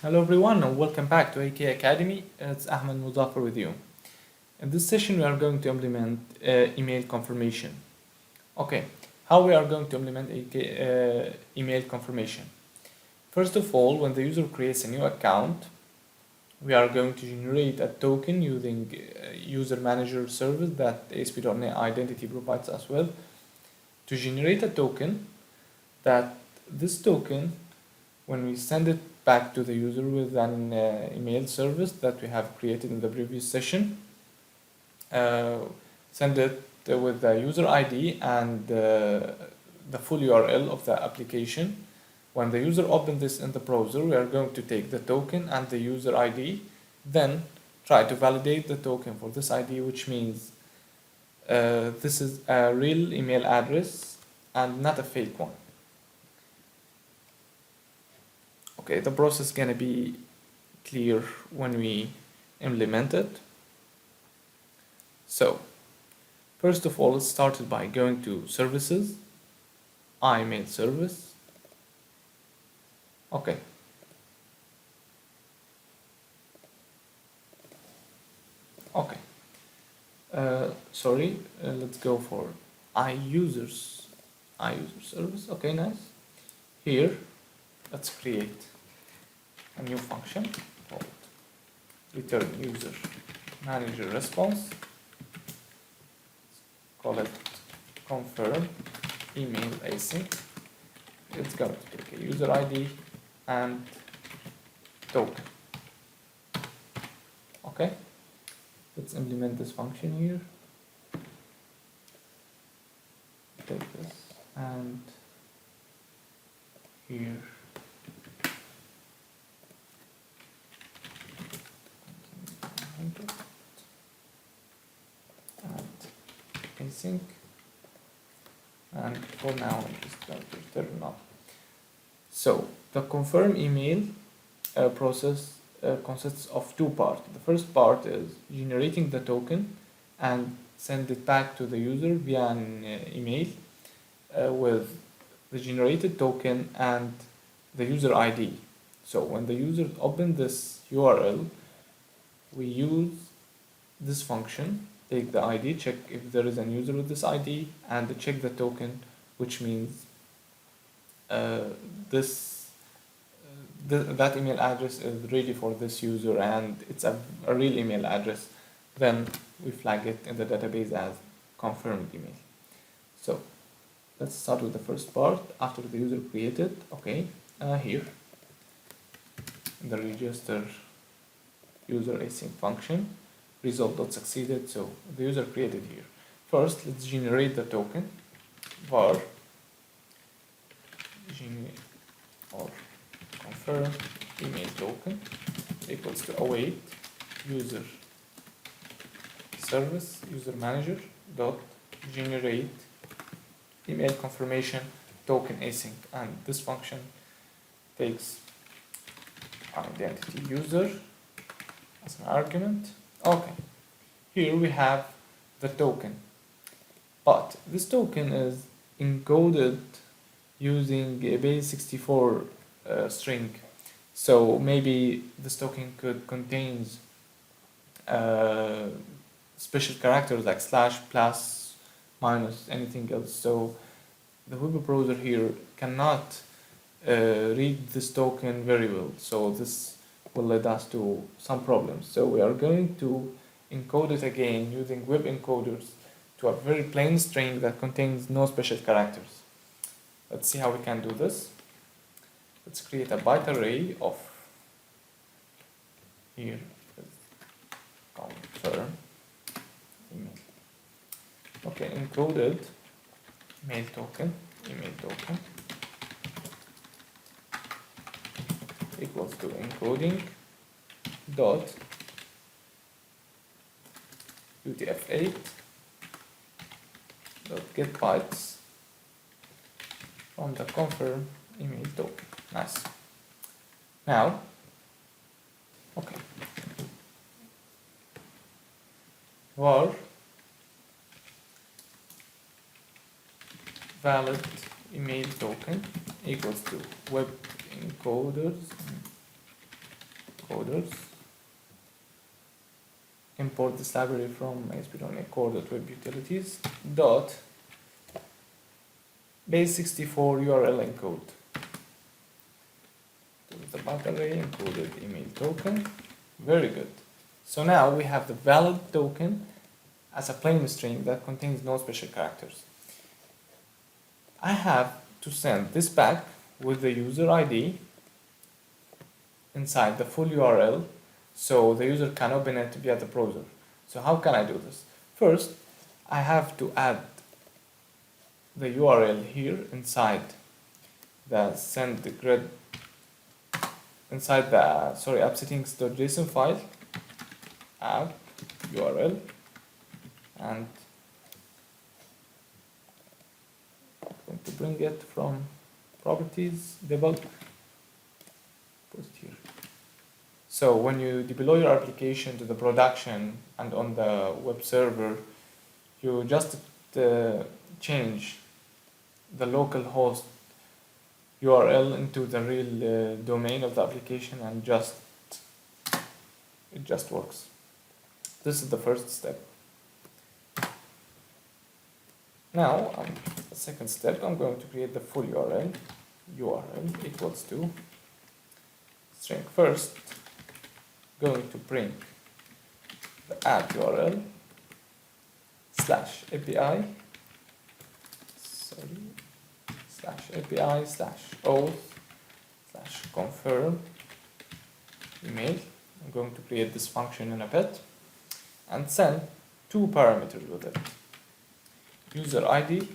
Hello everyone and welcome back to AK Academy. It's Ahmed Muzaffar with you. In this session we are going to implement email confirmation. Okay, how we are going to implement email confirmation? First of all, when the user creates a new account, we are going to generate a token using user manager service that ASP.NET Identity provides us with to generate a token that this token, when we send it back to the user with an email service that we have created in the previous session, send it with the user ID and the full URL of the application. When the user opens this in the browser, we are going to take the token and the user ID, then try to validate the token for this ID, which means this is a real email address and not a fake one. Okay, the process is gonna be clear when we implement it. So, first of all, it started by going to services, email service. Okay. Okay. Let's go for iUser service. Okay, nice. Here, let's create a new function called return user manager response. Call it confirm email async. It's going to take a user ID and token. Okay, let's implement this function here. Take this and here. And async, and for now I'm just going to return up. So the confirm email process consists of two parts. The first part is generating the token and send it back to the user via an email with the generated token and the user ID. So when the user opens this URL, we use this function, take the ID, check if there is a user with this ID, and check the token, which means that email address is ready for this user and it's a real email address. Then we flag it in the database as confirmed email. So let's start with the first part. After the user created, okay, here in the register user async function, result.succeeded. So the user created here. First, let's generate the token var generate or confirm email token equals to await user service user manager dot generate email confirmation token async, and this function takes identity user as an argument. Okay, here we have the token, but this token is encoded using a base64 string. So maybe this token could contain special characters like slash, plus, minus, anything else. So the web browser here cannot read this token very well. So this will lead us to some problems. So we are going to encode it again using web encoders to a very plain string that contains no special characters. Let's see how we can do this. Let's create a byte array of here confirm email. Okay, encoded email token equals to encoding dot utf8 dot get bytes from the confirm email token. Nice. Now, okay, var valid email token equals to web encoders encoders. Import this library from ASP.NET dot base64 URL encode. The bug array encoded email token. Very good. So now we have the valid token as a plain string that contains no special characters. I have to send this back with the user ID inside the full URL so the user can open it via the browser. So how can I do this? First, I have to add the URL here inside the send grid inside the app settings.json file, app URL, and I'm going to bring it from properties debug, put it here. So when you deploy your application to the production and on the web server, you just change the local host URL into the real domain of the application, and it just works. This is the first step. Now, the second step, I'm going to create the full URL. URL equals to string. First, going to bring the app URL slash API slash auth slash confirm email. I'm going to create this function in a bit and send two parameters with it. User ID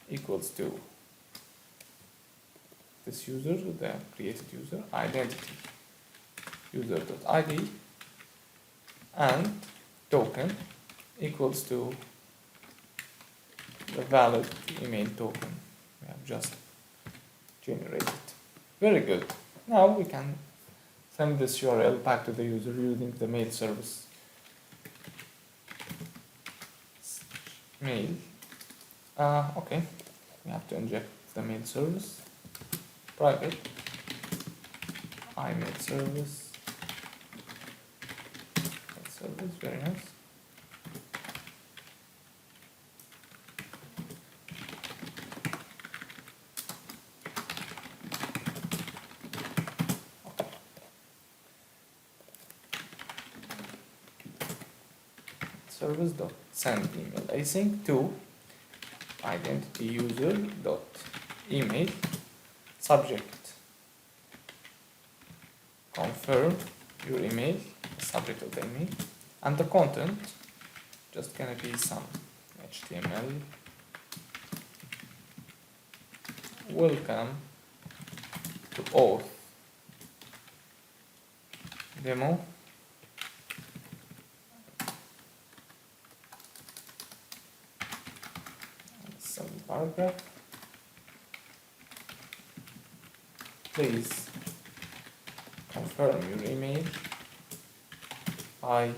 equals to this user, the created user, identity user.id, and token equals to the valid email token we have just generated. Very good. Now we can send this URL back to the user using the mail service. Mail. Okay, we have to inject the mail service. Private iMail service. Very nice. Service dot send email async to identity user dot email subject confirm your email, the subject of the email, and the content just gonna be some HTML. Welcome to auth demo. Some paragraph. Please confirm your email by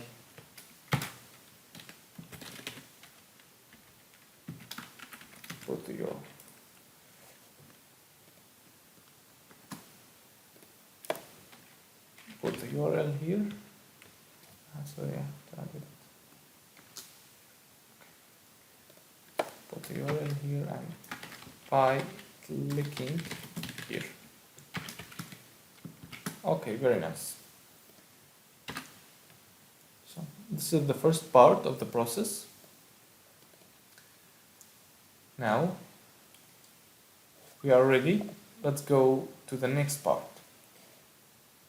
put your put the URL here. Sorry, I have to add it. Put the URL here and by clicking here. Okay, very nice. So this is the first part of the process. Now we are ready. Let's go to the next part.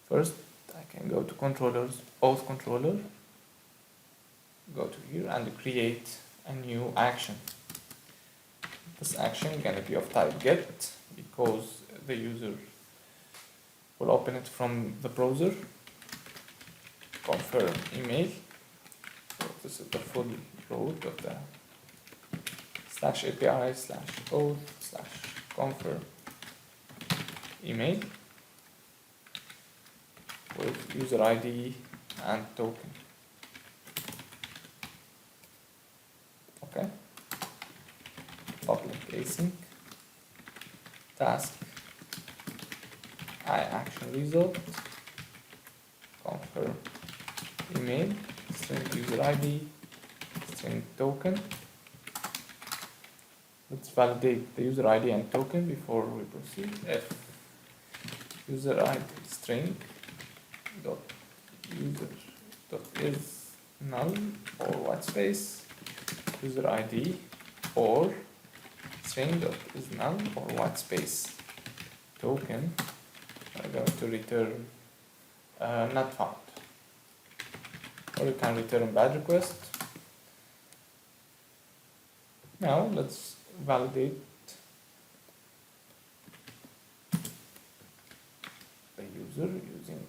First, I can go to controllers, auth controller, go to here and create a new action. This action is going to be of type get because the user will open it from the browser. Confirm email. So this is the full root of the slash API slash auth slash confirm email with user ID and token. Okay. Public async task I action result confirm email, string user ID, string token. Let's validate the user ID and token before we proceed. If user ID string dot user dot is null or white space, user ID or string dot is null or white space, token are going to return not found, or you can return bad request. Now let's validate the user using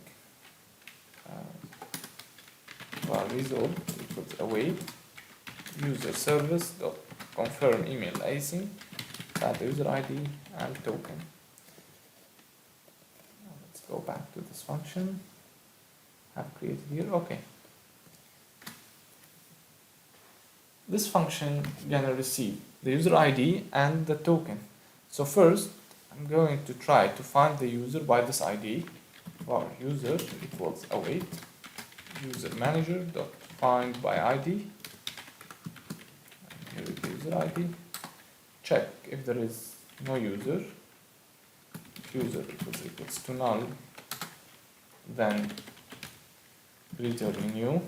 var result equals await user service dot confirm email async, add the user ID and token. Now let's go back to this function I've created here. Okay, this function gonna receive the user ID and the token. So first I'm going to try to find the user by this ID, var user equals await user manager dot find by ID, and here is the user ID. Check if there is no user. If user equals to null, then return new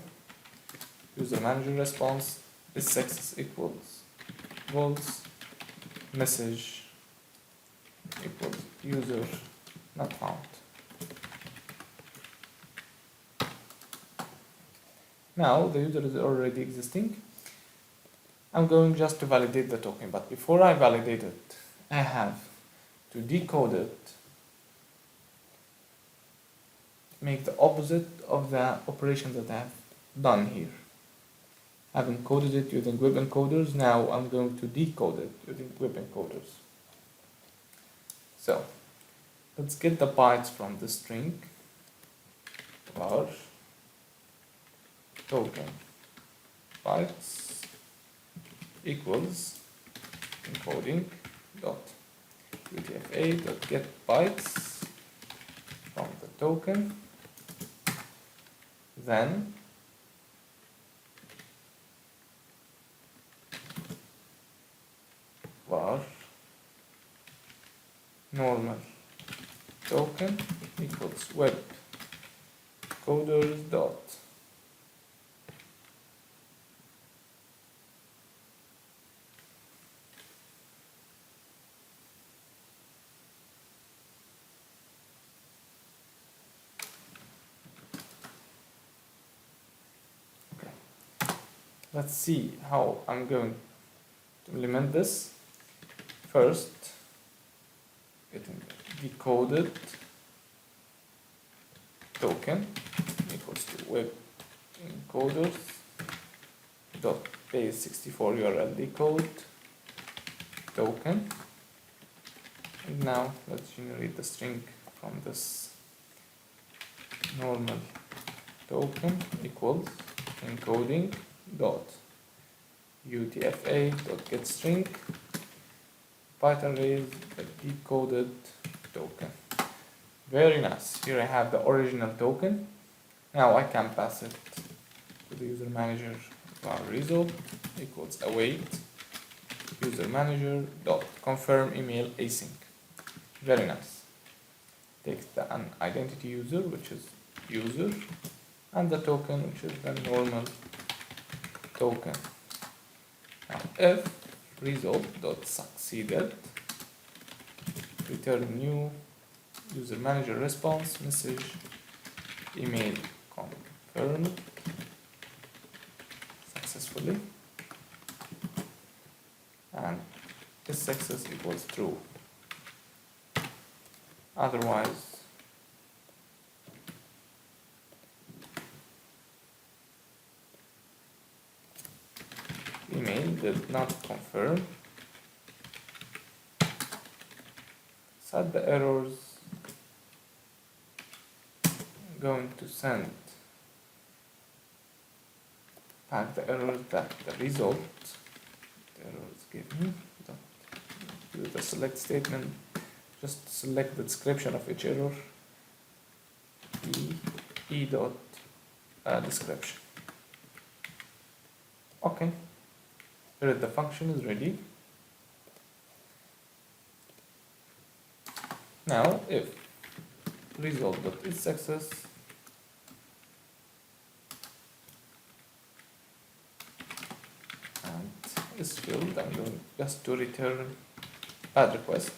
user manager response is success equals false, message equals user not found. Now the user is already existing. I'm going just to validate the token, but before I validate it, I have to decode it, make the opposite of the operation that I have done here. I've encoded it using web encoders, now I'm going to decode it using web encoders. So let's get the bytes from the string var token bytes equals encoding dot utf8 dot get bytes from the token, then var normal token equals web coders dot let's see how I'm going to implement this. First, getting decoded token equals to web encoders dot base64 URL decode token, and now let's generate the string from this normal token equals encoding dot utf8 dot get string byte arrays the decoded token. Very nice. Here I have the original token. Now I can pass it to the user manager var result equals await user manager dot confirm email async. Very nice. Takes the an identity user, which is user, and the token, which is the normal token. Now if result dot succeeded, return new user manager response message email confirmed successfully, and this success equals true, otherwise email did not confirm. Set the errors. I'm going to send back the errors that the result the errors give me. Do the select statement, just select the description of each error. description. Okay, here the function is ready. Now if result.isSuccess and is filled, I'm going just to return add request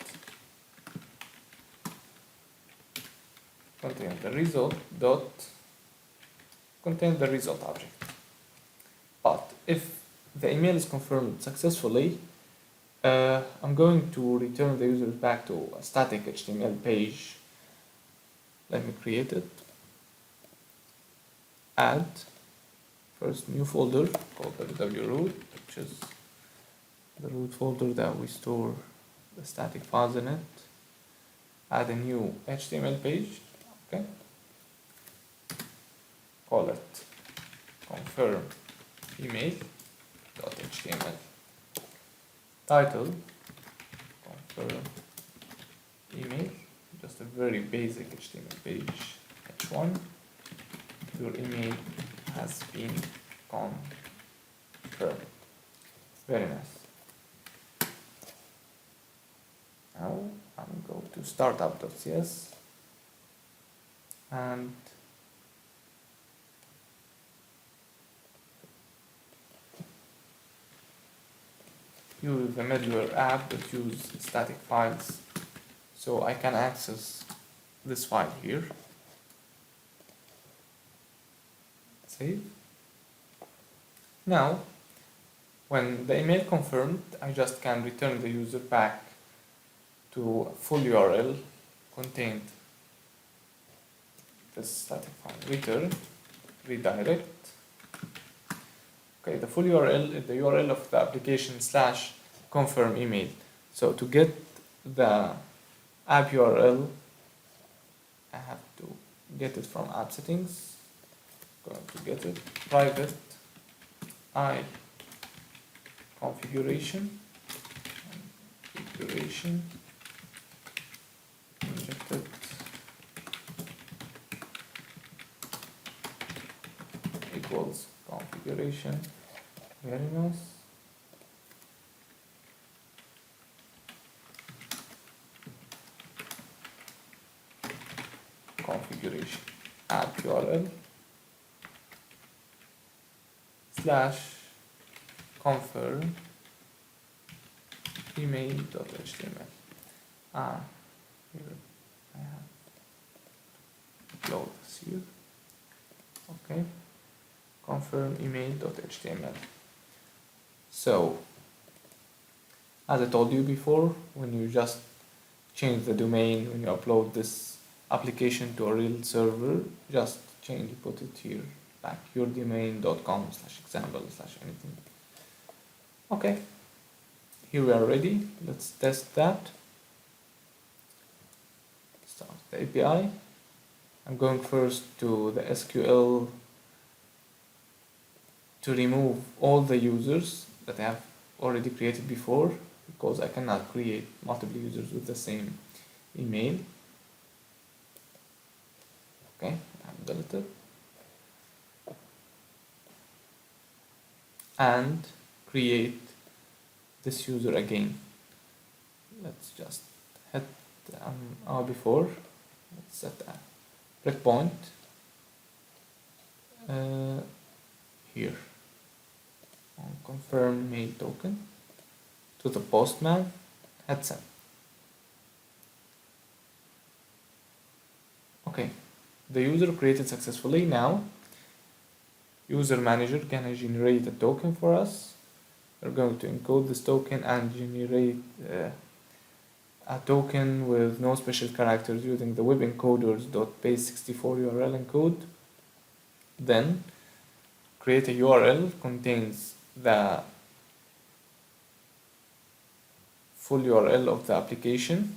contain the result object. But if the email is confirmed successfully, I'm going to return the user back to a static HTML page. Let me create it. Add first new folder called www, which is the root folder that we store the static files in it. Add a new HTML page. Okay. Call it confirm email.html. Title confirm email, just a very basic HTML page. H1, your email has been confirmed. Very nice. Now I'm going to startup.cs and use the middleware app that use static files, so I can access this file here. Save. Now when the email confirmed, I just can return the user back to a full URL contained this static file. Return, redirect. Okay, the full URL is the URL of the application / confirm email. So to get the app URL, I have to get it from app settings. Going to get it private configuration injected equals configuration. Very nice. Configuration app URL / confirm email.html. Here I have to upload this here. Okay, confirm email.html. So as I told you before, when you just change the domain, when you upload this application to a real server, just change, put it here, back yourdomain.com/example/anything. Okay, here we are ready. Let's test that. Start the API. I'm going first to the SQL to remove all the users that I have already created before, because I cannot create multiple users with the same email. Okay, I'm deleted. And create this user again. Let's just hit before. Let's set a breakpoint here on confirm mail token to the postman. Hit send. Okay, the user created successfully. Now user manager can generate a token for us. We're going to encode this token and generate a token with no special characters using the web encoders.base64 URL encode. Then create a URL contains the full URL of the application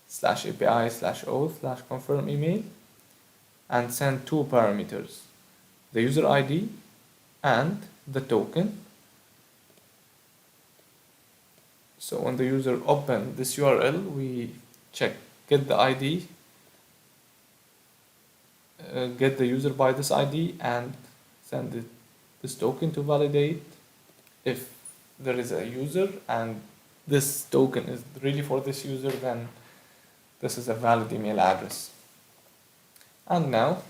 /API/auth/confirm email, and send two parameters, the user ID and the token. So when the user opens this URL, we check get the ID get the user by this ID and send it this token to validate if there is a user and this token is really for this user, then this is a valid email address. And now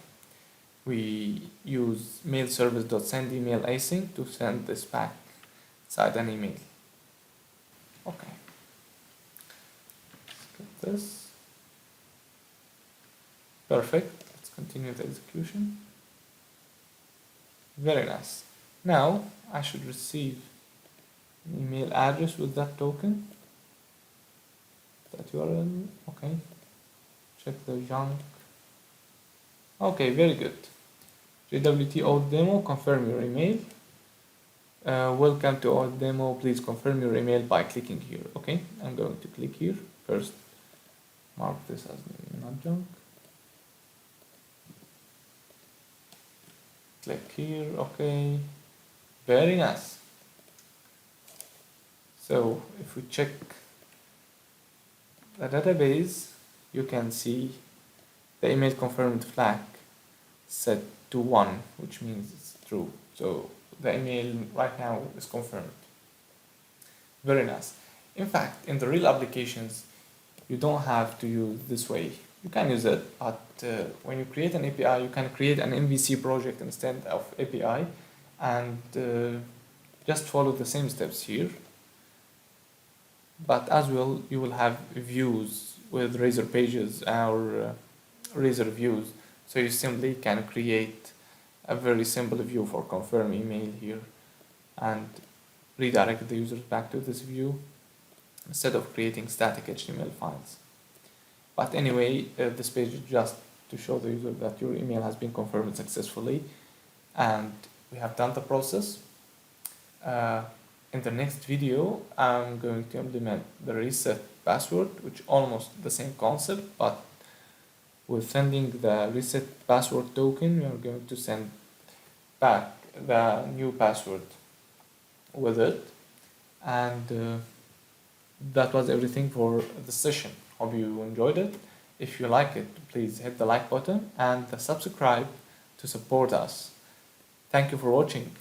we use mail service.send email async to send this back inside an email. Okay, let's get this. Perfect. Let's continue the execution. Very nice. Now I should receive an email address with that token. That URL. Okay. Check the junk. Okay, very good. JWT auth demo, confirm your email. Welcome to auth demo. Please confirm your email by clicking here. Okay, I'm going to click here. First, mark this as not junk. Click here. Okay, very nice. So if we check the database, you can see the email confirmed flag set to 1, which means it's true. So the email right now is confirmed. Very nice. In fact, in the real applications, you don't have to use this way. You can use it, but when you create an API, you can create an MVC project instead of API and just follow the same steps here. But as well, you will have views with Razor pages or Razor views. So you simply can create a very simple view for confirm email here and redirect the users back to this view instead of creating static HTML files. But anyway, this page is just to show the user that your email has been confirmed successfully and we have done the process. In the next video, I'm going to implement the reset password, which almost the same concept, but with sending the reset password token, we are going to send back the new password with it. And that was everything for the session. Hope you enjoyed it. If you like it, please hit the like button and the subscribe to support us. Thank you for watching.